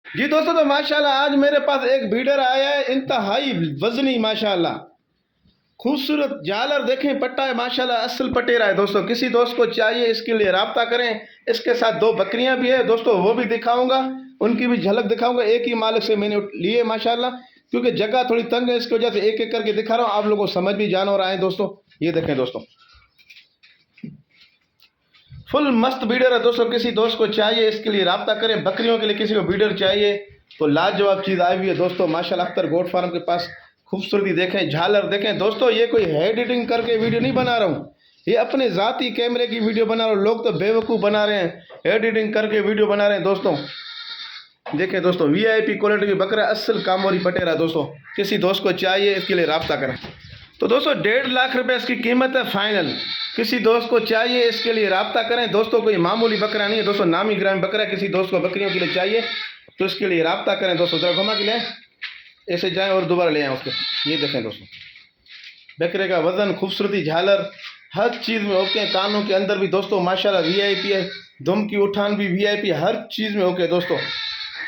जी दोस्तों, तो माशाल्लाह आज मेरे पास एक बीडर आया है, इंतहाई वजनी माशाल्लाह खूबसूरत झालर देखें, पट्टा है माशाल्लाह, असल पटेरा है दोस्तों। किसी दोस्त को चाहिए इसके लिए राब्ता करें। इसके साथ दो बकरियां भी है दोस्तों, वो भी दिखाऊंगा, उनकी भी झलक दिखाऊंगा। एक ही मालिक से मैंने लिए माशाल्लाह, क्योंकि जगह थोड़ी तंग है, इसकी वजह से एक एक करके दिखा रहा हूँ, आप लोगों को समझ भी जानवर आए दोस्तों। ये देखें दोस्तों, फुल मस्त बीडर है दोस्तों। किसी दोस्त को चाहिए इसके लिए राब्ता करें। बकरियों के लिए किसी को बीडर चाहिए तो लाजवाब चीज़ आई हुई है दोस्तों माशाल्लाह। अख्तर गोट फार्म के पास खूबसूरती देखें, झालर देखें दोस्तों। ये कोई एडिटिंग करके वीडियो नहीं बना रहा हूँ, ये अपने ज़ाती कैमरे की वीडियो बना रहा हूँ। लोग तो बेवकूफ़ बना रहे हैं, एडिटिंग करके वीडियो बना रहे हैं दोस्तों। देखें दोस्तों, वीआईपी क्वालिटी की बकरा, असल कामोरी पटेरा दोस्तों। किसी दोस्त को चाहिए इसके लिए राब्ता करें। तो दोस्तों 1.5 लाख रुपए इसकी कीमत है फाइनल। किसी दोस्त को चाहिए इसके लिए राब्ता करें दोस्तों। कोई मामूली बकरा नहीं है दोस्तों, नामी ग्रामी बकरा। किसी दोस्त को बकरियों के लिए चाहिए तो इसके लिए राब्ता करें दोस्तों। जरा घुमा के ले ऐसे जाएं और दोबारा ले आएँ उसके। ये देखें दोस्तों, बकरे का वजन, खूबसूरती, झालर, हर चीज़ में ओके। कानों के अंदर भी दोस्तों माशाल्लाह वीआईपी है, दुम की उठान भी वीआईपी, हर चीज़ में ओके दोस्तों।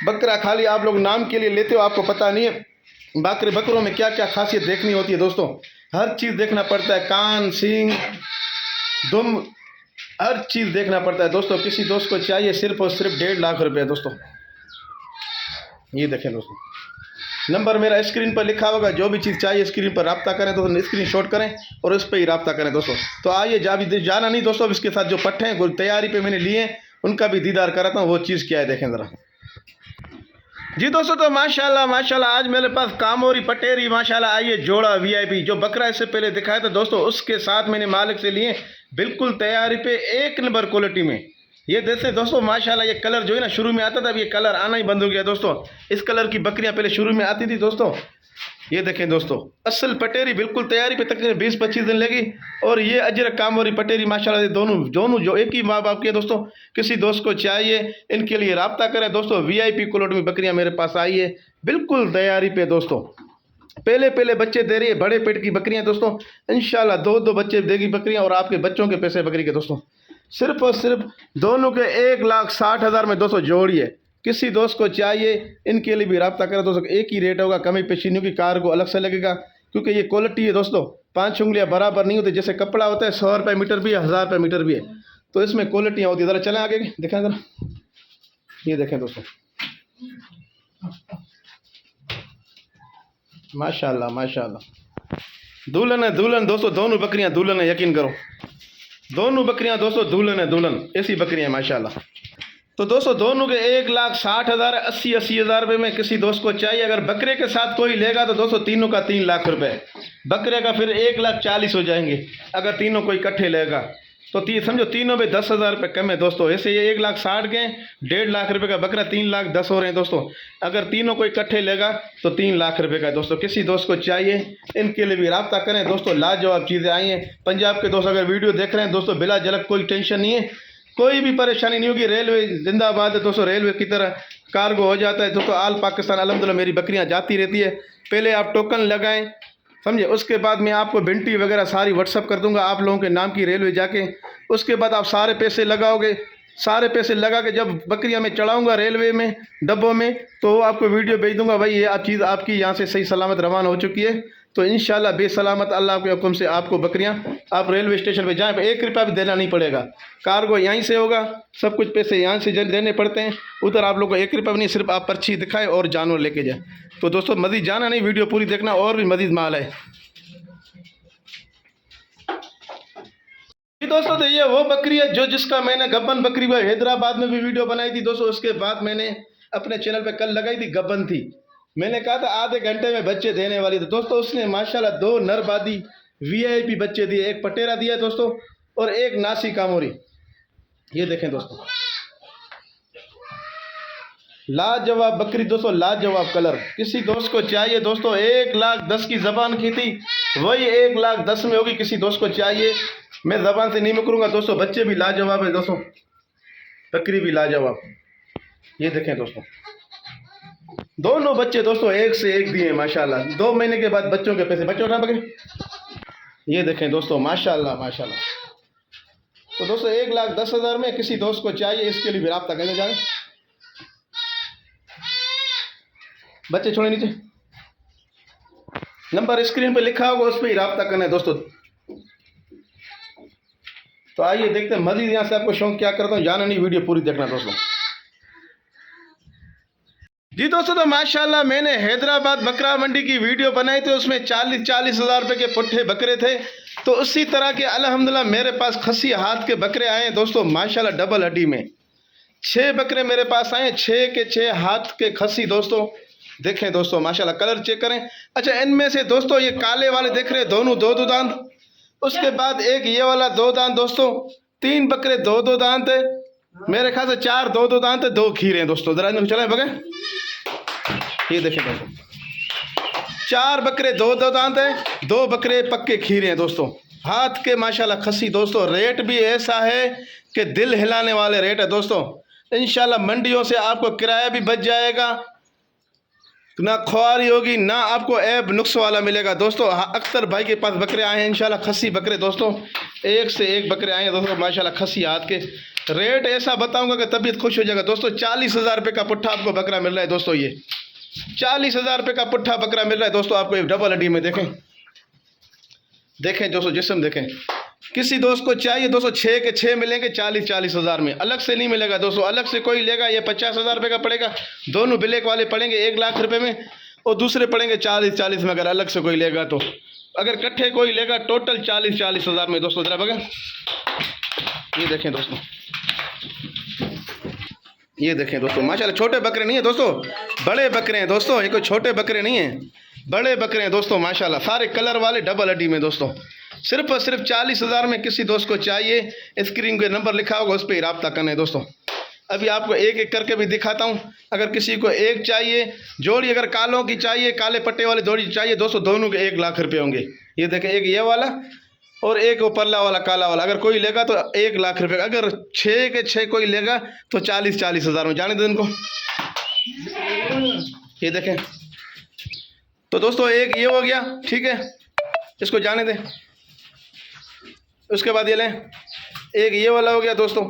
बकरा खाली आप लोग नाम के लिए लेते हो, आपको पता नहीं है बकरों में क्या क्या खासियत देखनी होती है दोस्तों। हर चीज़ देखना पड़ता है, कान, सींग, दुम, हर चीज़ देखना पड़ता है दोस्तों। किसी दोस्त को चाहिए सिर्फ और सिर्फ 1.5 लाख रुपये दोस्तों। ये देखें दोस्तों, नंबर मेरा स्क्रीन पर लिखा होगा। जो भी चीज़ चाहिए स्क्रीन पर राब्ता करें दोस्तों, स्क्रीन शॉट करें और उस पर ही राब्ता करें दोस्तों। तो आइए जाना नहीं दोस्तों, इसके साथ जो पट्टे हैं तैयारी पे मैंने लिए, उनका भी दीदार कराता हूँ। वो चीज़ क्या है देखें ज़रा। जी दोस्तों, तो माशाल्लाह माशाल्लाह आज मेरे पास कामोरी पटेरी माशाल्लाह आई है जोड़ा वीआईपी। जो बकरा इससे पहले दिखाया था दोस्तों, उसके साथ मैंने मालिक से लिए, बिल्कुल तैयारी पे, एक नंबर क्वालिटी में। ये देखें दोस्तों माशाल्लाह, ये कलर जो है ना शुरू में आता था, अब ये कलर आना ही बंद हो गया दोस्तों। इस कलर की बकरियां पहले शुरू में आती थी दोस्तों। ये देखें दोस्तों, असल पटेरी बिल्कुल तैयारी पे, तकरीबन 20-25 दिन लगी। और ये अजरक कामोरी पटेरी माशाल्लाह, दोनों दोनों जो एक ही माँ बाप के दोस्तों। किसी दोस्त को चाहिए इनके लिए राब्ता करें दोस्तों। वीआईपी क्वालिटी में बकरियां मेरे पास आई है, बिल्कुल तैयारी पे दोस्तों। पहले बच्चे दे रही है, बड़े पेट की बकरियां दोस्तों। इंशाल्लाह 2-2 बच्चे देगी बकरियां, और आपके बच्चों के पैसे बकरी के दोस्तों। सिर्फ और सिर्फ दोनों के 1,60,000 में दोस्तों जोड़ी है। किसी दोस्त को चाहिए इनके लिए भी राब्ता करें दोस्तों। एक ही रेट होगा, कमी पेशीनियों की कार को अलग से लगेगा, क्योंकि ये क्वालिटी है दोस्तों। 5 उंगलियां बराबर नहीं होती, जैसे कपड़ा होता है 100 रुपये मीटर भी है, 1000 रुपये मीटर भी है, तो इसमें क्वालिटियाँ होती है। ज़रा चलें आगे दिखाएं ज़रा। ये देखें दोस्तों, माशाल्लाह माशाल्लाह, दुल्हन है दुल्हन दोस्तों। दोनों बकरियां दुल्हन है, यकीन करो, दोनों बकरियां दोस्तों दुल्हन है दुल्हन, ऐसी बकरियां माशाल्लाह। तो दोस्तों दोनों के 1,60,000, 80,000 रुपये में किसी दोस्त को चाहिए। अगर बकरे के साथ कोई लेगा तो दोस्तों तीनों का 3 लाख रुपए, बकरे का फिर 1,40,000 हो जाएंगे। अगर तीनों कोई इकट्ठे लेगा तो समझो तीनों में 10,000 रुपये कम है दोस्तों। ऐसे ये 1,60,000 के 1.5 लाख रुपये का बकरा, 3,10,000 हो रहे हैं दोस्तों। अगर तीनों को इकट्ठे लेगा तो 3 लाख रुपये का दोस्तों। किसी दोस्त को चाहिए इनके लिए भी राब्ता करें दोस्तों। लाजवाब चीज़ें आई हैं। पंजाब के दोस्त अगर वीडियो देख रहे हैं दोस्तों, बिला झलक, कोई टेंशन नहीं है, कोई भी परेशानी नहीं होगी। रेलवे जिंदाबाद है दोस्तों, रेलवे की तरह कार्गो हो जाता है दोस्तों। आल पाकिस्तान अल्हम्दुलिल्लाह मेरी बकरियां जाती रहती है। पहले आप टोकन लगाएं, समझे, उसके बाद मैं आपको बिंटी वगैरह सारी व्हाट्सअप कर दूंगा आप लोगों के नाम की, रेलवे जाके। उसके बाद आप सारे पैसे लगाओगे, सारे पैसे लगा के जब बकरियां मैं चढ़ाऊंगा रेलवे में डब्बों में, तो आपको वीडियो भेज दूंगा, भाई ये आप चीज़ आपकी यहाँ से सही सलामत रवाना हो चुकी है। तो इंशाल्लाह बेसलामत अल्लाह के हुक्म से आपको बकरियां आप रेलवे स्टेशन पे जाएं, 1 रुपया भी देना नहीं पड़ेगा। कार्गो यहीं से होगा, सब कुछ पैसे यहाँ से देने पड़ते हैं। उधर आप लोग को 1 रुपया भी नहीं, सिर्फ आप पर्ची दिखाएं और जानवर लेके जाएं। तो दोस्तों मज़ीद जाना नहीं, वीडियो पूरी देखना, और भी मज़ीद माल है जी दोस्तों। तो ये वो बकरी है जो जिसका मैंने गब्बन बकरी हुआ हैदराबाद में भी वीडियो बनाई थी दोस्तों। उसके बाद मैंने अपने चैनल पे कल लगाई थी, गब्बन थी। मैंने कहा था आधे घंटे में बच्चे देने वाली थी दोस्तों। उसने माशाल्लाह 2 नरबादी वीआईपी बच्चे दिए, एक पटेरा दिया दोस्तों और एक नासी कामोरी। ये देखें दोस्तों, लाजवाब बकरी दोस्तों, लाजवाब कलर। किसी दोस्त को चाहिए दोस्तों, 1,10,000 की ज़बान की थी, वही 1,10,000 में होगी। किसी दोस्त को चाहिए, मैं ज़बान से नहीं मुकरूंगा दोस्तों। बच्चे भी लाजवाब है दोस्तों, बकरी भी लाजवाब। ये देखें दोस्तों, दोनों बच्चे दोस्तों एक से एक दिए माशाल्लाह। 2 महीने के बाद बच्चों के पैसे, बच्चे उठा बकरी। ये देखें दोस्तों माशाल्लाह माशाल्लाह। तो दोस्तों 1,10,000 में किसी दोस्त को चाहिए, इसके लिए भी राब्ता करने जाएं। बच्चे छोड़े नीचे, नंबर स्क्रीन पे लिखा होगा, उस पर ही रब्ता करना है दोस्तों। तो आइए देखते हैं मजीद यहाँ से आपको शौक क्या करता हूँ, जाना नहीं, वीडियो पूरी देखना दोस्तों। जी दोस्तों, तो माशाल्लाह मैंने हैदराबाद बकरा मंडी की वीडियो बनाई थी, उसमें 40-40 हज़ार रुपये के पुट्ठे बकरे थे। तो उसी तरह के अल्हम्दुलिल्लाह मेरे पास खसी हाथ के बकरे आए हैं दोस्तों, माशाल्लाह डबल हड्डी में 6 बकरे मेरे पास आए, 6 के 6 हाथ के खसी दोस्तों। देखें दोस्तों माशाल्लाह, कलर चेक करें। अच्छा, इनमें से दोस्तों ये काले वाले देख रहे हैं, दोनों 2-2 दांत, उसके बाद एक ये वाला 2 दांत दोस्तों। 3 बकरे 2-2 दांत है, मेरे ख्याल से 4 2-2 दांत है, 2 खीरे हैं दोस्तों। जरा इनको चलाएं बगैर, ये देखें दोस्तों, 4 बकरे 2-2 दांत है, 2 बकरे पक्के खीरे हैं दोस्तों, हाथ के माशाल्लाह खसी दोस्तों। रेट भी ऐसा है कि दिल हिलाने वाले रेट है दोस्तों। इंशाल्लाह मंडियों से आपको किराया भी बच जाएगा, ना खुआरी होगी, ना आपको ऐब नुक्स वाला मिलेगा दोस्तों। अख्तर भाई के पास बकरे आए हैं इंशाल्लाह, खसी बकरे दोस्तों, एक से एक बकरे आए हैं दोस्तों माशाल्लाह खसी हाथ के। रेट ऐसा बताऊंगा कि तबीयत खुश हो जाएगा दोस्तों। 40,000 रुपये का पुट्ठा आपको बकरा मिल रहा है दोस्तों, ये 40,000 रुपये का पुट्ठा बकरा मिल रहा है दोस्तों आपको, एक डबल हड्डी में। देखें देखें दोस्तों, जिस्म देखें। किसी दोस्त को चाहिए दोस्तों, 6 के 6 मिलेंगे 40-40 हज़ार में, अलग से नहीं मिलेगा दोस्तों। अलग से कोई लेगा ये 50,000 रुपये का पड़ेगा, दोनों ब्लैक वाले पड़ेंगे 1 लाख रुपये में, और दूसरे पड़ेंगे 40-40 में अगर अलग से कोई लेगा तो। अगर इकट्ठे कोई लेगा टोटल 40-40 हज़ार में दोस्तों। जरा बगैर, ये देखें दोस्तों, ये देखें दोस्तों माशाल्लाह, छोटे बकरे नहीं है दोस्तों, बड़े बकरे हैं दोस्तों, ये कोई छोटे बकरे नहीं हैं, बड़े बकरे हैं दोस्तों माशाल्लाह, सारे कलर वाले डबल हड्डी में दोस्तों। सिर्फ और सिर्फ 40,000 में किसी दोस्त को चाहिए, स्क्रीन पे नंबर लिखा होगा, उस पर ही रब्ता करना है दोस्तों। अभी आपको एक एक करके भी दिखाता हूँ। अगर किसी को एक चाहिए जोड़ी, अगर कालों की चाहिए, काले पट्टे वाली जोड़ी चाहिए दोस्तों, दोनों के 1 लाख रुपये होंगे। ये देखें, एक ये वाला और एक वो परला वाला काला वाला, अगर कोई लेगा तो 1 लाख रुपये। अगर 6 के 6 कोई लेगा तो 40-40 हज़ार में, जाने दो इनको। ये देखें, तो दोस्तों एक ये हो गया, ठीक है, इसको जाने दें। उसके बाद ये लें, एक ये वाला हो गया दोस्तों।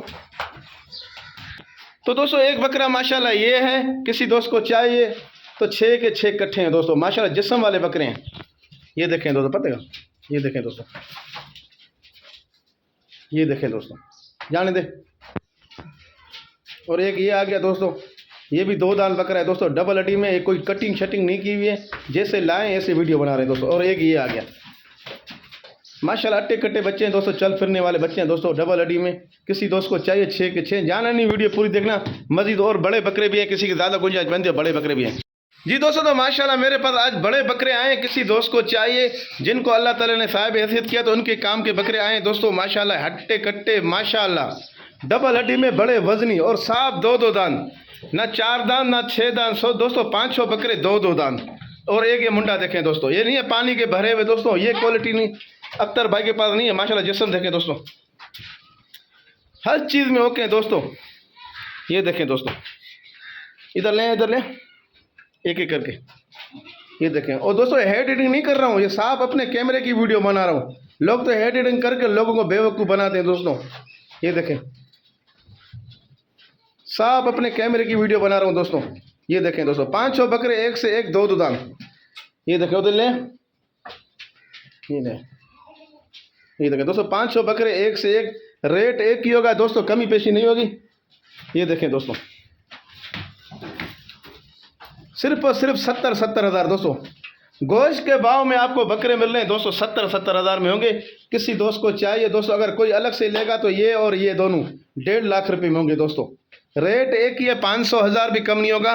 तो दोस्तों एक बकरा माशाल्लाह ये है, किसी दोस्त को चाहिए तो 6 के 6 इकट्ठे हैं दोस्तों माशाल्लाह, जिस्म वाले बकरे हैं। ये देखें दोस्तों, पता है, ये देखें दोस्तों, ये देखें दोस्तों, जाने दे। और एक ये आ गया दोस्तों, ये भी 2 दांत बकरा है दोस्तों, डबल हड्डी में, एक कोई कटिंग शटिंग नहीं की हुई है, जैसे लाएं ऐसे वीडियो बना रहे हैं दोस्तों। और एक ये आ गया माशाल्लाह, अट्टे कट्टे बच्चे हैं दोस्तों, चल फिरने वाले बच्चे हैं दोस्तों, डबल हड्डी में। किसी दोस्त को चाहिए 6 के 6, जाना नहीं, वीडियो पूरी देखना। मजीद और बड़े बकरे भी हैं, किसी की ज़्यादा गुंजाइश बनती है, बड़े बकरे भी हैं। जी दोस्तों, तो माशाल्लाह मेरे पास आज बड़े बकरे आए हैं, किसी दोस्त को चाहिए जिनको अल्लाह ताला ने साहिब हैसियत किया तो उनके काम के बकरे आए हैं दोस्तों माशाल्लाह, हट्टे कट्टे माशाल्लाह, डबल हड्डी में, बड़े वजनी और साफ 2-2 दांत, ना 4 दांत ना 6 दांत, सो दोस्तों 500 बकरे 2-2 दांत। और एक ये मुंडा देखें दोस्तों, ये नहीं है पानी के भरे हुए दोस्तों, ये क्वालिटी नहीं, अख्तर भाई के पास नहीं है माशाल्लाह। जिस्म देखें दोस्तों, हर चीज़ में ओके दोस्तों। ये देखें दोस्तों, इधर लें, इधर लें, एक एक करके, ये देखें। और दोस्तों हेड एडिटिंग नहीं कर रहा हूँ, ये साफ अपने कैमरे की वीडियो बना रहा हूँ। लोग तो हेड एडिटिंग करके लोगों को बेवकूफ़ बनाते हैं दोस्तों। ये देखें, साफ अपने कैमरे की वीडियो बना रहा हूँ दोस्तों। ये देखें दोस्तों, 500 बकरे, एक से एक 2-2 दांत। ये देखें, उधर लें, ये लें, ये देखें दोस्तों, 500 बकरे, एक से एक, रेट एक ही होगा दोस्तों, कमी पेशी नहीं होगी। ये देखें दोस्तों, सिर्फ और सिर्फ 70-70 हज़ार दोस्तों, गोश्त के भाव में आपको बकरे मिल रहे हैं दोस्तों, 70-70 हज़ार में होंगे। किसी दोस्त को चाहिए दोस्तों, अगर कोई अलग से लेगा तो ये और ये दोनों 1.5 लाख रुपये में होंगे दोस्तों। रेट एक ही है, 500 हज़ार भी कम नहीं होगा।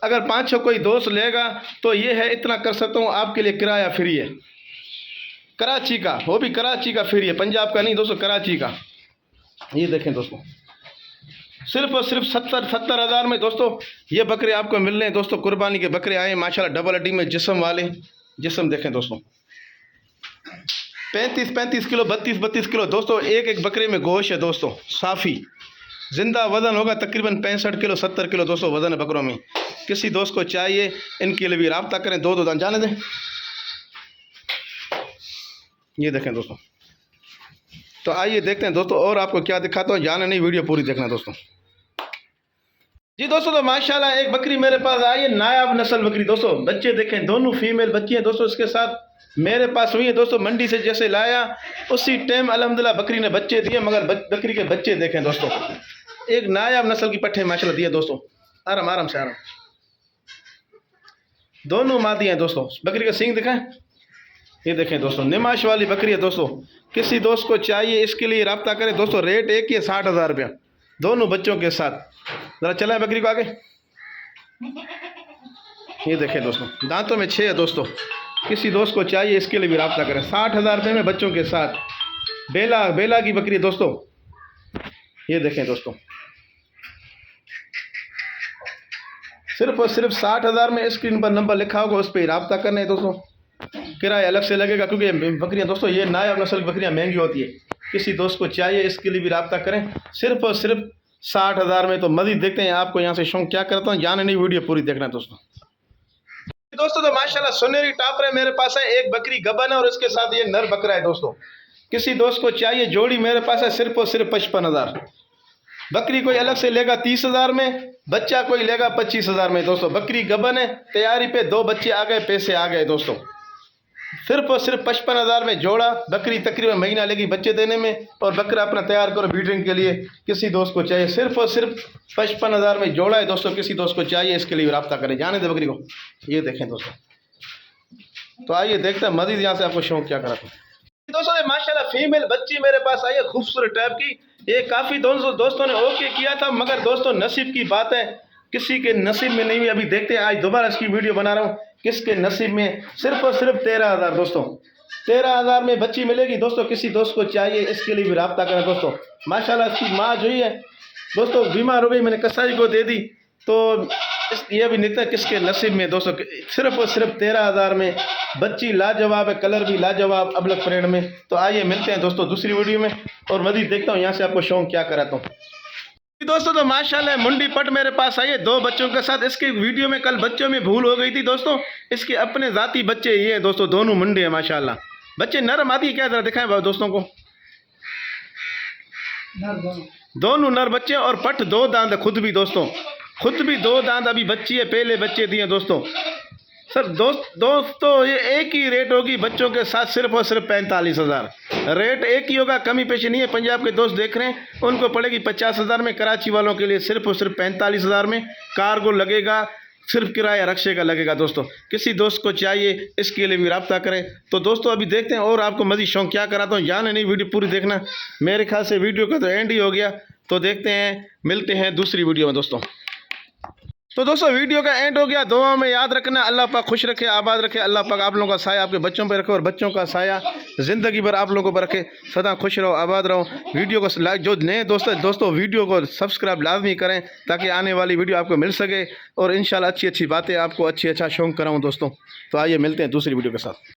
अगर 500 कोई दोस्त लेगा तो ये है, इतना कर सकता हूँ आपके लिए, किराया फ्री है, कराची का, वो भी कराची का फ्री है, पंजाब का नहीं दोस्तों, कराची का। ये देखें दोस्तों, सिर्फ और सिर्फ 70-70 हज़ार में दोस्तों ये बकरे आपको मिल रहे हैं दोस्तों। कुर्बानी के बकरे आए माशाल्लाह, डबल हड्डी में, जिस्म वाले। जिस्म देखें दोस्तों, 35-35 किलो, 32-32 किलो दोस्तों, एक एक बकरे में गोश्त है दोस्तों, साफ़ी जिंदा वज़न होगा तकरीबन 65 किलो 70 किलो दोस्तों वज़न है बकरों में। किसी दोस्त को चाहिए, इनके लिए भी रब्ता करें, 2-2 दांत, जाने दें। ये देखें दोस्तों, तो आइए देखते हैं दोस्तों और आपको क्या दिखाता हूँ, जाने नहीं, वीडियो पूरी देखना दोस्तों। जी दोस्तों, तो माशाल्लाह एक बकरी मेरे पास आई है, नायाब नस्ल बकरी दोस्तों। बच्चे देखें, दोनों फीमेल बच्ची हैं दोस्तों। इसके साथ मेरे पास हुई है दोस्तों, मंडी से जैसे लाया उसी टाइम अल्हम्दुलिल्लाह बकरी ने बच्चे दिए। मगर बकरी के बच्चे देखें दोस्तों, एक नायाब नस्ल की पट्टे माशाल्लाह दिए दोस्तों। आराम आराम से आराम, दोनों मादी हैं दोस्तों। बकरी का सींग दिखाएं, ये देखें दोस्तों, निमाश वाली बकरी है दोस्तों। किसी दोस्त को चाहिए इसके लिए रब्ता करें दोस्तों। रेट एक ही है, 60,000 रुपया दोनों बच्चों के साथ। ज़रा चलाएं बकरी को आगे, ये देखें दोस्तों, दांतों में 6 है दोस्तों। किसी दोस्त को चाहिए इसके लिए भी रब्ता करें। 60,000 रुपये में बच्चों के साथ बेला की बकरी दोस्तों। ये देखें दोस्तों, सिर्फ और सिर्फ 60,000 में स्क्रीन पर नंबर लिखा होगा, उस पर रब्ता करना है दोस्तों। किराया अलग से लगेगा, क्योंकि बकरियां दोस्तों ये नायाब नस्ल की बकरियां महंगी होती है। किसी दोस्त को चाहिए इसके लिए भी रब्ता करें। सिर्फ और सिर्फ 60,000 में। तो मज़ीद देखते हैं आपको यहाँ से शौक क्या करता हूँ, जाने नहीं, वीडियो पूरी देखना दोस्तों। दोस्तों तो माशाल्लाह सुनहरी टापर मेरे पास है, एक बकरी गबन है और इसके साथ ये नर बकरा है दोस्तों। किसी दोस्त को चाहिए, जोड़ी मेरे पास है सिर्फ और सिर्फ 55,000। बकरी कोई अलग से लेगा 30,000 में, बच्चा कोई लेगा 25,000 में दोस्तों। बकरी गबन है, तैयारी पे 2 बच्चे आ गए, पैसे आ गए दोस्तों। सिर्फ और सिर्फ 55,000 में जोड़ा। बकरी तकरीबन महीना लेगी बच्चे देने में, और बकरा अपना तैयार करो ब्रीडिंग के लिए। किसी दोस्त को चाहिए, सिर्फ और सिर्फ 55,000 में जोड़ा है दोस्तों। किसी दोस्त को चाहिए इसके लिए रब्ता करें। जाने दे बकरी को, ये देखें दोस्तों। तो आइए देखते हैं मजीद यहाँ से आपको शौक क्या कराता है दोस्तों। ये माशाल्लाह फीमेल बच्ची मेरे पास आई है, खूबसूरत टाइप की। ये काफ़ी दोस्तों ने ओके किया था, मगर दोस्तों नसीब की बात है, किसी के नसीब में नहीं हुई। अभी देखते हैं, आज दोबारा इसकी वीडियो बना रहा हूँ, किसके नसीब में। सिर्फ और सिर्फ 13,000 दोस्तों। 13,000 में बच्ची मिलेगी दोस्तों। किसी दोस्त को चाहिए इसके लिए भी रब्ता करें दोस्तों। माशाल्लाह इसकी माँ जो है दोस्तों बीमार हो गई, मैंने कसाई को दे दी। तो ये भी निकलता है किसके नसीब में दोस्तों। सिर्फ और सिर्फ 13,000 में बच्ची लाजवाब है, कलर भी लाजवाब, अबलग परेड में। तो आइए मिलते हैं दोस्तों दूसरी वीडियो में, और मज़ीद देखता हूँ यहाँ से आपको शौक क्या कराता हूँ दोस्तों। तो माशाल्लाह मुंडी पट मेरे पास आई है 2 बच्चों के साथ। इसकी वीडियो में कल बच्चों में भूल हो गई थी दोस्तों। इसके अपने ज़ाती बच्चे ये हैं दोस्तों, दोनों मुंडे हैं माशाल्लाह। बच्चे नर आती क्या, ज़रा दिखाएं भाई दोस्तों को। दोनों नर बच्चे, और पट 2 दांत है खुद भी दोस्तों, खुद भी 2 दांत। अभी बच्ची है, पहले बच्चे दिए दोस्तों। सर दोस्तों ये एक ही रेट होगी बच्चों के साथ, सिर्फ और सिर्फ 45,000। रेट एक ही होगा, कमी पेशी नहीं है। पंजाब के दोस्त देख रहे हैं, उनको पड़ेगी 50,000 में। कराची वालों के लिए सिर्फ और सिर्फ 45,000 में। कार्गो लगेगा, सिर्फ किराया रक्शे का लगेगा दोस्तों। किसी दोस्त को चाहिए इसके लिए भी रब्ता करें। तो दोस्तों अभी देखते हैं और आपको मज़ीद शौक क्या कराता हूँ। जाने नहीं, वीडियो पूरी देखना। मेरे ख्याल से वीडियो का तो एंड ही हो गया। तो देखते हैं, मिलते हैं दूसरी वीडियो में दोस्तों। तो दोस्तों वीडियो का एंड हो गया। दुआ में याद रखना, अल्लाह पाक खुश रखे, आबाद रखे। अल्लाह पाक आप लोगों का साया आपके बच्चों पर रखे, और बच्चों का साया ज़िंदगी भर आप लोगों पर रखे। सदा खुश रहो, आबाद रहो। वीडियो को लाइक, जो नए दोस्तों वीडियो को सब्सक्राइब लाजमी करें, ताकि आने वाली वीडियो आपको मिल सके। और इंशाल्लाह अच्छी अच्छी बातें आपको अच्छा शौक कराऊँ दोस्तों। तो आइए मिलते हैं दूसरी वीडियो के साथ।